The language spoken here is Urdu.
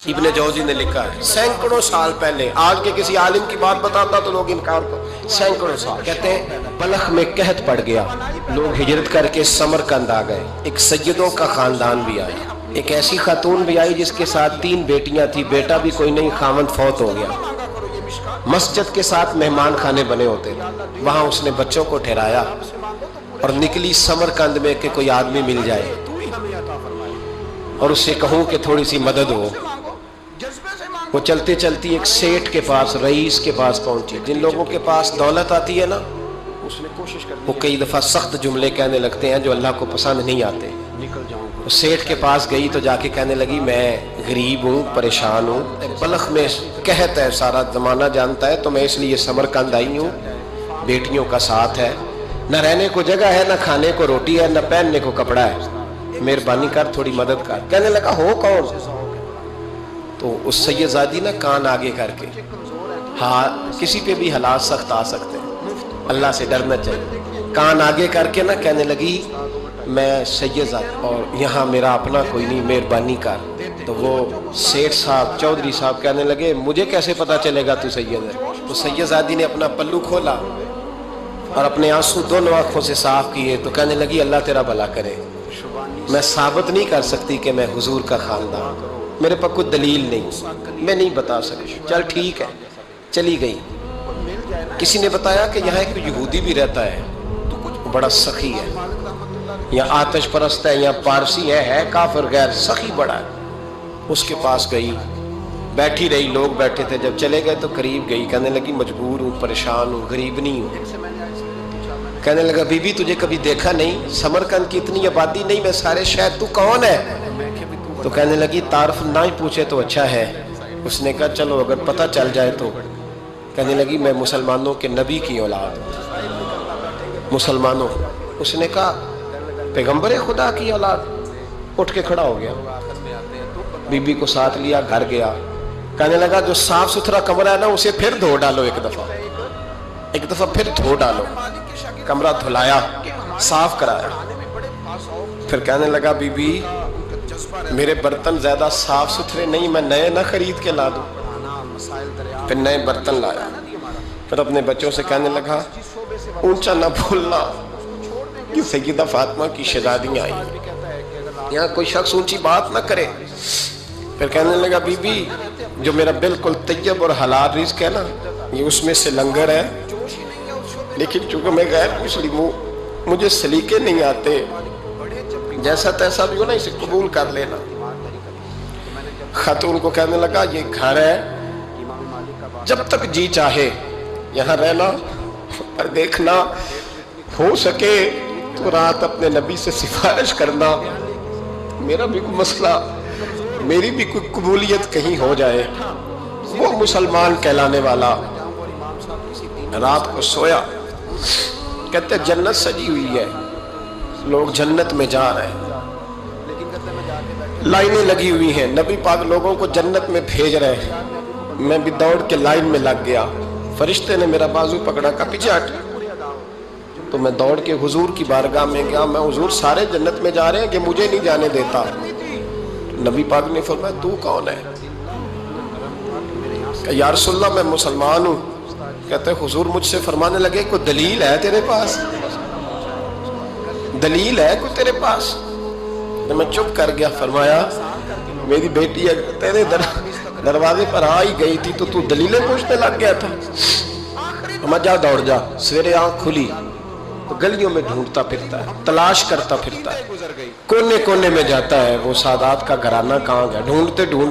ابن جوزی نے لکھا ہے سینکڑوں سال پہلے، آج کے کسی عالم کی بات بتاتا تو لوگ انکار کرتے، سینکڑوں سال کہتے ہیں بلخ میں قحط پڑ گیا، لوگ ہجرت کر کے سمرقند آ گئے، ایک سیدوں کا خاندان بھی آیا، ایک ایسی خاتون بھی آئی جس کے ساتھ 3 بیٹیاں تھی، بیٹا بھی کوئی نہیں، خاوند فوت ہو گیا۔ مسجد کے ساتھ مہمان خانے بنے ہوتے، وہاں اس نے بچوں کو ٹھہرایا اور نکلی سمرقند میں کہ کوئی آدمی مل جائے اور اس سے کہوں کہ تھوڑی سی مدد ہو۔ وہ چلتے چلتی ایک سیٹھ کے پاس، رئیس کے پاس پہنچی۔ جن لوگوں کے پاس دولت آتی ہے نا، وہ کئی دفعہ سخت جملے کہنے لگتے ہیں جو اللہ کو پسند نہیں آتے۔ وہ سیٹھ کے پاس گئی تو جا کے کہنے لگی میں غریب ہوں، پریشان ہوں، بلخ میں قحط ہے، سارا زمانہ جانتا ہے، تو میں اس لیے سمرقند آئی ہوں، بیٹیوں کا ساتھ ہے، نہ رہنے کو جگہ ہے، نہ کھانے کو روٹی ہے، نہ پہننے کو کپڑا ہے، مہربانی کر تھوڑی مدد کر۔ کہنے لگا ہو کون؟ تو اس سید زادی نے کان آگے کر کے، ہاں کسی پہ بھی حالات سخت آ سکتے ہیں، اللہ سے ڈرنا چاہیے، کان آگے کر کے نہ کہنے لگی میں سید زادی اور یہاں میرا اپنا کوئی نہیں، مہربانی کر۔ تو وہ سیٹھ صاحب، چودھری صاحب کہنے لگے مجھے کیسے پتا چلے گا تو سید ہے؟ تو سید زادی نے اپنا پلو کھولا اور اپنے آنسو دونوں آنکھوں سے صاف کیے تو کہنے لگی اللہ تیرا بھلا کرے، میں ثابت نہیں کر سکتی کہ میں حضور کا خاندان، میرے پاس کوئی دلیل نہیں، میں نہیں بتا سکتی۔ چل ٹھیک ہے، چلی گئی۔ کسی نے بتایا کہ یہاں ایک یہودی بھی رہتا ہے، بڑا سخی ہے، یا آتش پرست ہے، یا پارسی ہے کافر غیر، سخی بڑا ہے۔ اس کے پاس گئی، بیٹھی رہی، لوگ بیٹھے تھے، جب چلے گئے تو قریب گئی، کہنے لگی مجبور ہوں، پریشان ہوں، غریب نہیں ہوں۔ کہنے لگا بی بی تجھے کبھی دیکھا نہیں، سمرقند کی اتنی آبادی نہیں، میں سارے شہر، تو کون ہے؟ تو کہنے لگی تعارف نہ ہی پوچھے تو اچھا ہے۔ اس نے کہا چلو اگر پتہ چل جائے تو۔ کہنے لگی میں مسلمانوں کے نبی کی اولاد ہوں، مسلمانوں۔ اس نے کہا پیغمبر خدا کی اولاد؟ اٹھ کے کھڑا ہو گیا، بی بی کو ساتھ لیا، گھر گیا۔ کہنے لگا جو صاف ستھرا کمرہ ہے نا اسے پھر دھو ڈالو، ایک دفعہ پھر دھو ڈالو۔ کمرہ دھلایا، صاف کرایا۔ پھر کہنے لگا بی بی میرے برتن زیادہ صاف ستھرے نہیں، میں نئے نہ خرید کے لا دوں۔ پھر نئے برتن لایا، پھر اپنے بچوں سے کہنے لگا اونچا نہ بھولنا کہ سیدہ فاطمہ کی شہزادیاں آئی، یہاں کوئی شخص اونچی بات نہ کرے۔ پھر کہنے لگا بی بی جو میرا بالکل طیب اور حلال رزق ہے نا، یہ اس میں سے لنگر ہے، لیکن چونکہ میں غیر مسلم ہوں، مجھے سلیقے نہیں آتے، جیسا تیسا بھی ہو نا اسے قبول کر لینا۔ خاتون کو کہنے لگا یہ گھر ہے، جب تک جی چاہے یہاں رہنا، اور دیکھنا ہو سکے تو رات اپنے نبی سے سفارش کرنا، میرا بھی کوئی مسئلہ، میری بھی کوئی قبولیت کہیں ہو جائے۔ وہ مسلمان کہلانے والا رات کو سویا، کہتے جنت سجی ہوئی ہے، لوگ جنت میں جا رہے ہیں، لائنیں لگی ہوئی ہیں، نبی پاک لوگوں کو جنت میں بھیج رہے ہیں۔ میں بھی دوڑ کے لائن میں لگ گیا، فرشتے نے میرا بازو پکڑا، کا پیچھے ہٹ۔ تو میں دوڑ کے حضور کی بارگاہ میں گیا، میں حضور سارے جنت میں جا رہے ہیں کہ مجھے نہیں جانے دیتا؟ نبی پاک نے فرمایا تو کون ہے؟ کہ یا رسول اللہ میں مسلمان ہوں۔ کہتے حضور مجھ سے فرمانے لگے کوئی دلیل ہے تیرے پاس؟ دلیل ہے کوئی تیرے پاس؟ میں چپ کر گیا۔ فرمایا میری بیٹی تیرے دروازے پر آ ہی گئی تھی تو دلیلیں پوچھنے لگ گیا تھا۔ میں جا دوڑ جا۔ سویرے آنکھ کھلی تو گلیوں میں ڈھونڈتا پھرتا ہے، تلاش کرتا پھرتا ہے، کونے کونے میں جاتا ہے وہ سادات کا گھرانہ کہاں گیا، ڈھونڈتے ڈھونڈتے